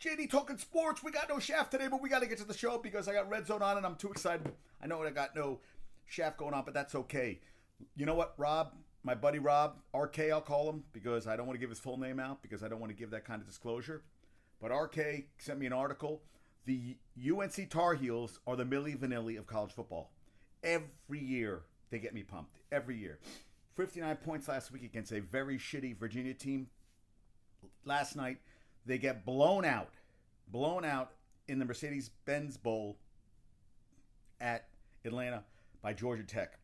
JD talking sports. We got no Shaft today, but we got to get to the show because I got Red Zone on and I'm too excited. I know I got no Shaft going on, but that's okay. You know what, Rob, my buddy Rob, RK, I'll call him because I don't want to give his full name out because I don't want to give that kind of disclosure. But RK sent me an article. The UNC Tar Heels are the Milli Vanilli of college football. Every year they get me pumped. Every year. 59 points last week against a very shitty Virginia team. Last night they get blown out in the Mercedes-Benz Bowl at Atlanta by Georgia Tech.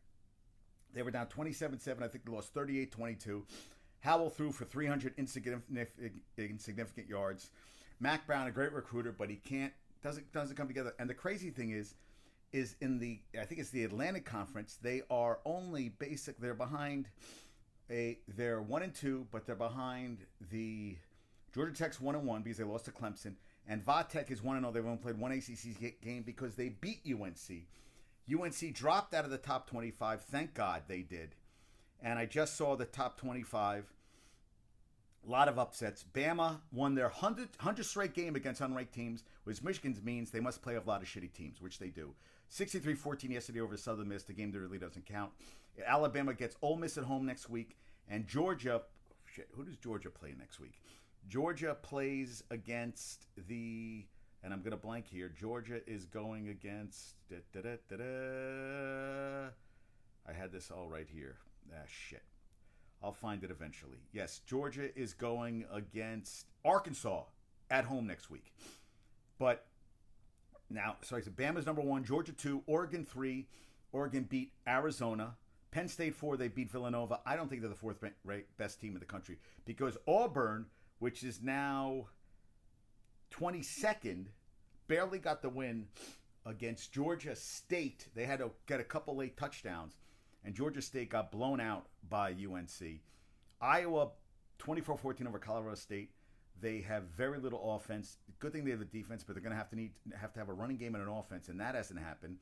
They were down 27-7. I think they lost 38-22. Howell threw for 300 insignificant yards. Mac Brown, a great recruiter, but he doesn't come together. And the crazy thing is in the, I think it's the Atlantic Conference, they are only they're behind they're 1-2, but they're behind the Georgia Tech's 1-1 because they lost to Clemson, and Vatech is 1-0. They've only played one ACC game because they beat UNC. UNC dropped out of the top 25. Thank God they did. And I just saw the top 25. A lot of upsets. Bama won their 100th straight game against unranked teams, which Michigan means they must play a lot of shitty teams, which they do. 63-14 yesterday over Southern Miss, the game that really doesn't count. Alabama gets Ole Miss at home next week. And Georgia, who does Georgia play next week? Georgia plays against and I'm going to blank here. Georgia is going against, I had this all right here. Shit. I'll find it eventually. Yes, Georgia is going against Arkansas at home next week. But now, so I said Bama's number 1, Georgia 2, Oregon 3. Oregon beat Arizona. Penn State 4, they beat Villanova. I don't think they're the fourth best team in the country because Auburn, which is now 22nd, barely got the win against Georgia State. They had to get a couple late touchdowns, and Georgia State got blown out by UNC. Iowa, 24-14 over Colorado State. They have very little offense. Good thing they have the defense, but they're going to have to have a running game and an offense, and that hasn't happened.